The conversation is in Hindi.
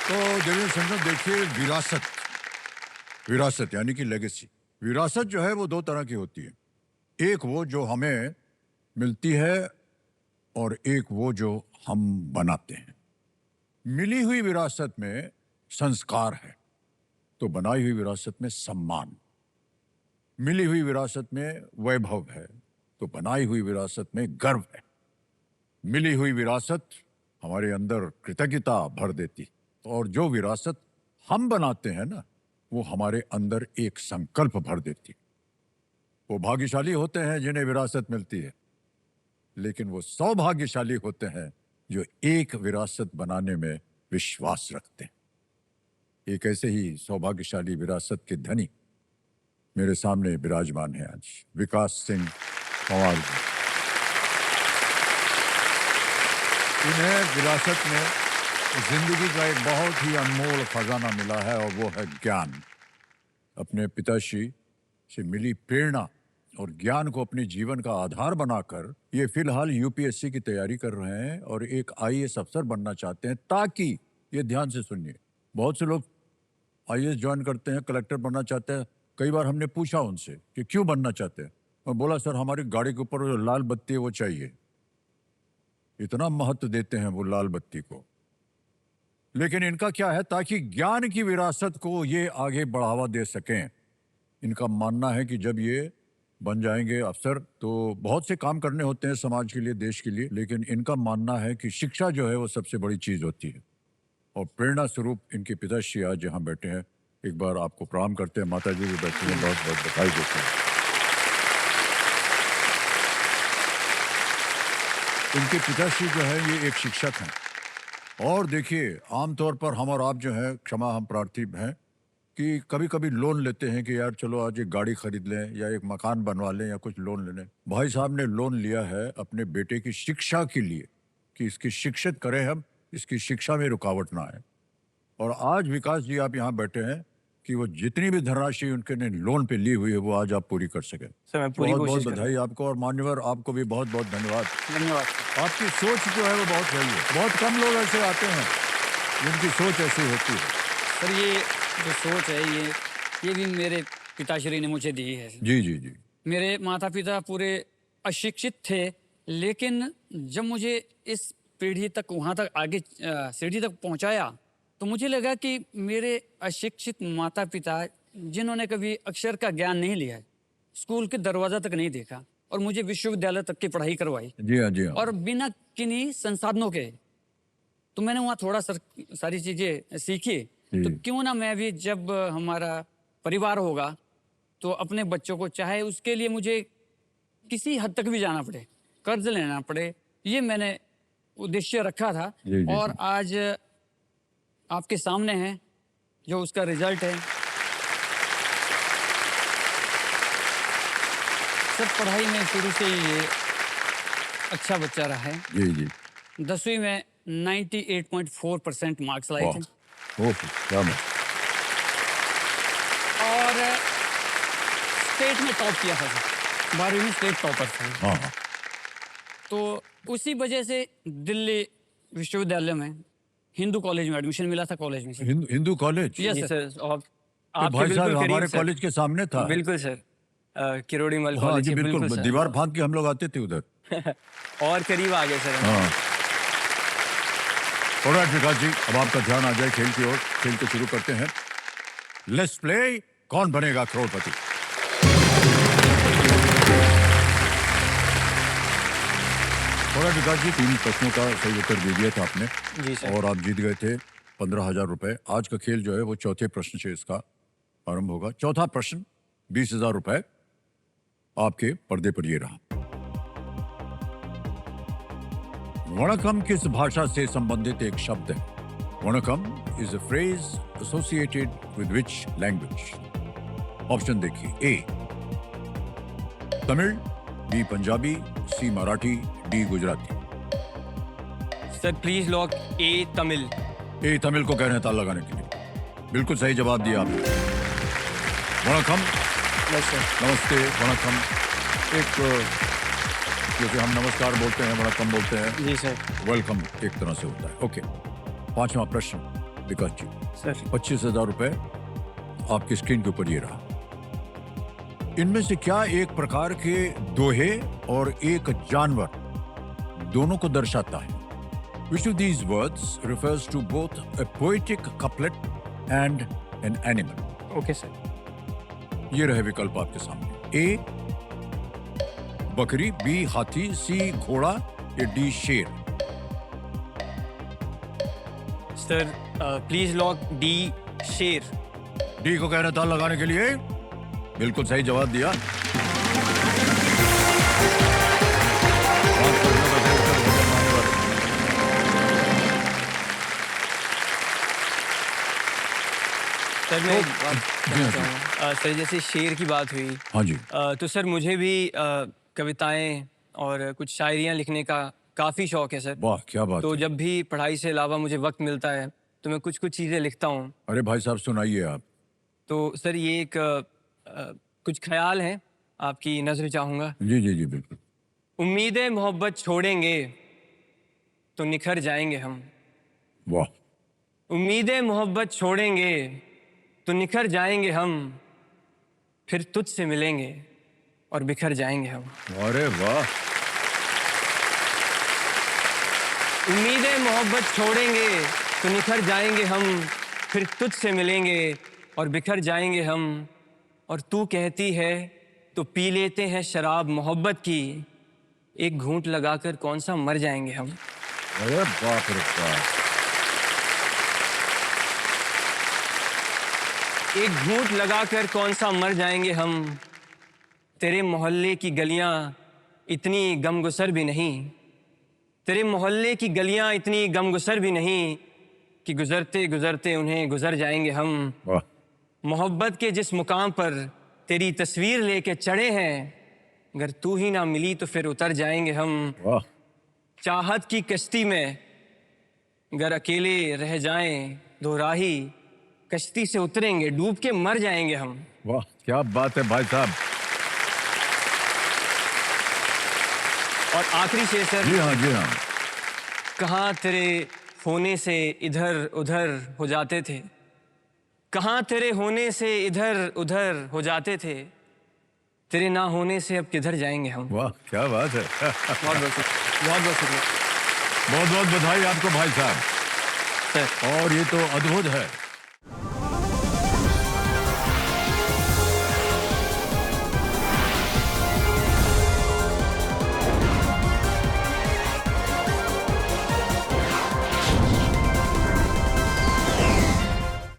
तो देवेंद्र समझो, देखिए, विरासत, विरासत यानी कि लेगेसी। विरासत जो है वो दो तरह की होती है। एक वो जो हमें मिलती है और एक वो जो हम बनाते हैं। मिली हुई विरासत में संस्कार है, तो बनाई हुई विरासत में सम्मान। मिली हुई विरासत में वैभव है, तो बनाई हुई विरासत में गर्व है। मिली हुई विरासत हमारे अंदर कृतज्ञता भर देती, और जो विरासत हम बनाते हैं ना, वो हमारे अंदर एक संकल्प भर देती। वो भाग्यशाली होते हैं जिन्हें विरासत मिलती है, लेकिन वो सौभाग्यशाली होते हैं जो एक विरासत बनाने में विश्वास रखते हैं। एक ऐसे ही सौभाग्यशाली विरासत के धनी मेरे सामने विराजमान है आज, विकास सिंह पंवार जी। इन्हें विरासत में जिंदगी का एक बहुत ही अनमोल खजाना मिला है, और वो है ज्ञान। अपने पिताश्री से मिली प्रेरणा और ज्ञान को अपने जीवन का आधार बनाकर ये फिलहाल यूपीएससी की तैयारी कर रहे हैं और एक आईएएस अफसर बनना चाहते हैं। ताकि, ये ध्यान से सुनिए, बहुत से लोग आईएएस ज्वाइन करते हैं, कलेक्टर बनना चाहते हैं। कई बार हमने पूछा उनसे कि क्यों बनना चाहते हैं, और बोला सर हमारी गाड़ी के ऊपर जो लाल बत्ती है वो चाहिए। इतना महत्व देते हैं वो लाल बत्ती को। लेकिन इनका क्या है, ताकि ज्ञान की विरासत को ये आगे बढ़ावा दे सकें। इनका मानना है कि जब ये बन जाएंगे अफसर तो बहुत से काम करने होते हैं समाज के लिए, देश के लिए, लेकिन इनका मानना है कि शिक्षा जो है वो सबसे बड़ी चीज होती है। और प्रेरणा स्वरूप इनके पिताश्री आज यहाँ बैठे हैं। एक बार आपको प्रणाम करते हैं, माता जी भी बैठे हैं, बहुत बहुत बधाई देते हैं। इनके पिताश्री जो है ये एक शिक्षक हैं। और देखिए, आमतौर पर हम और आप जो है, क्षमा हम प्रार्थी हैं कि कभी कभी लोन लेते हैं कि यार चलो आज एक गाड़ी खरीद लें या एक मकान बनवा लें या कुछ लोन ले लें। भाई साहब ने लोन लिया है अपने बेटे की शिक्षा के लिए कि इसकी शिक्षित करें हम, इसकी शिक्षा में रुकावट ना आए। और आज विकास जी आप यहाँ बैठे हैं कि वो जितनी भी धनराशि उनके ने लोन पे ली हुई है वो आज आप पूरी कर सके। सर मैं पूरी बहुत बहुत कोशिश बधाई आपको, और मान्यवर आपको भी बहुत बहुत धन्यवाद। धन्यवाद। आपकी सोच जो है वो बहुत सही है। बहुत कम लोग ऐसे आते हैं जिनकी सोच ऐसी होती है। सर ये जो सोच है ये भी मेरे पिताश्री ने मुझे दी है। जी जी जी। मेरे माता पिता पूरे अशिक्षित थे, लेकिन जब मुझे इस पीढ़ी तक, वहाँ तक आगे सीढ़ी तक पहुँचाया, तो मुझे लगा कि मेरे अशिक्षित माता पिता जिन्होंने कभी अक्षर का ज्ञान नहीं लिया है, स्कूल के दरवाजा तक नहीं देखा, और मुझे विश्वविद्यालय तक की पढ़ाई करवाई, जी हाँ जी हाँ। और बिना किन्हीं संसाधनों के, तो मैंने वहाँ थोड़ा सारी चीज़ें सीखी। तो क्यों ना मैं भी, जब हमारा परिवार होगा तो अपने बच्चों को, चाहे उसके लिए मुझे किसी हद तक भी जाना पड़े, कर्ज लेना पड़े, ये मैंने उद्देश्य रखा था। जी, जी, और जी। आज आपके सामने है जो उसका रिजल्ट है। सर पढ़ाई में शुरू से ही ये अच्छा बच्चा रहा है। जी जी। 10वीं में 98.4% मार्क्स लाए थे, ओह क्या बात। और स्टेट में टॉप किया था सर, 12वीं में स्टेट टॉपर था। हाँ हाँ। तो उसी वजह से दिल्ली विश्वविद्यालय में, हिंदू कॉलेज में एडमिशन मिला था, कॉलेज में से। हिंदू कॉलेज। यस जी सर। सर, और तो आपके भाई साहब बिल्कुल करीब हमारे सर। कॉलेज के सामने था। बिल्कुल सर, किरोड़ीमल हाँ कॉलेज जी के बिल्कुल, बिल्कुल सर। दीवार फांद के हम लोग आते थे उधर। और करीब आ गए सर। हाँ। ऑलराइट विकास जी, अब आपका ध्यान आ जाए खेल की ओर। खेल को शुरू करते हैं। लेट्स प्ले कौन बनेगा करोड़पति। ऑलराइट विकास जी, 3 प्रश्नों का सही उत्तर दे दिया था आपने, जी सर। और आप जीत गए थे 15,000 रुपए। आज का खेल जो है वो चौथे प्रश्न से इसका आरंभ होगा। चौथा प्रश्न 20,000 रुपए आपके पर्दे पर ये रहा। वणकम किस भाषा से संबंधित एक शब्द है? Vanakkam is a phrase associated with which language? Option देखिए, A Tamil, B Punjabi, C Marathi, D Gujarati. Sir please lock A Tamil. A Tamil को कह रहे हैं ताला लगाने के लिए। बिल्कुल सही जवाब दिया आपने। वणकम, नमस्ते, वणकम। एक जैसे हम नमस्कार बोलते हैं, वणकम बोलते हैं, जी सर। वेलकम एक तरह से होता है। ओके, 5वां प्रश्न। विकास जी, सर 25,000 रुपए आपकी स्क्रीन के ऊपर ये रहा। इनमें से क्या एक प्रकार के दोहे और एक जानवर दोनों को दर्शाता है? Which of these words refers to both a poetic couplet and an animal? Okay sir. ये रहे विकल्प आपके सामने। ए बकरी, बी हाथी, सी घोड़ा या डी शेर। सर प्लीज लॉक डी शेर। डी को कह रहे ताल लगाने के लिए बिल्कुल सही जवाब दिया। सर मैं एक बात जी, कहना जी। चाहूँगा। सर जैसे शेर की बात हुई, हाँ जी, तो सर मुझे भी कविताएं और कुछ शायरियाँ लिखने का काफ़ी शौक है सर। वाह क्या बात तो है। जब भी पढ़ाई से अलावा मुझे वक्त मिलता है तो मैं कुछ कुछ चीज़ें लिखता हूँ। अरे भाई साहब सुनाइए आप। तो सर ये एक कुछ ख्याल हैं, आपकी नज़र चाहूँगा। जी जी जी बिल्कुल। उम्मीदें मोहब्बत छोड़ेंगे तो निखर जाएंगे हम। वाह उम्मीदें मोहब्बत छोड़ेंगे तो निखर जाएंगे हम, फिर तुझसे मिलेंगे और बिखर जाएंगे हम। अरे वाह। उम्मीदें मोहब्बत छोड़ेंगे तो निखर जाएंगे हम, फिर तुझसे मिलेंगे और बिखर जाएंगे हम। और तू कहती है तो पी लेते हैं शराब मोहब्बत की, एक घूंट लगाकर कौन सा मर जाएंगे हम। अरे बाप रे बाप। एक घूंट लगाकर कौन सा मर जाएंगे हम। तेरे मोहल्ले की गलियां इतनी गमगुसर भी नहीं, तेरे मोहल्ले की गलियां इतनी गमगुसर भी नहीं कि गुजरते गुजरते उन्हें गुजर जाएंगे हम। वाह मोहब्बत के जिस मुकाम पर तेरी तस्वीर लेके चढ़े हैं, अगर तू ही ना मिली तो फिर उतर जाएंगे हम। वाह। चाहत की कश्ती में अगर अकेले रह जाएं दो राही, कश्ती से उतरेंगे डूब के मर जाएंगे हम। वाह क्या बात है भाई साहब। और आखिरी शेर सर, जी हाँ जी हाँ। कहाँ तेरे होने से इधर उधर हो जाते थे, कहाँ तेरे होने से इधर उधर हो जाते थे, तेरे ना होने से अब किधर जाएंगे हम। वाह क्या बात है। बहुत बहुत शुक्रिया, बहुत बहुत शुक्रिया बहुत बहुत बधाई आपको भाई साहब। सर। और ये तो अद्भुत है।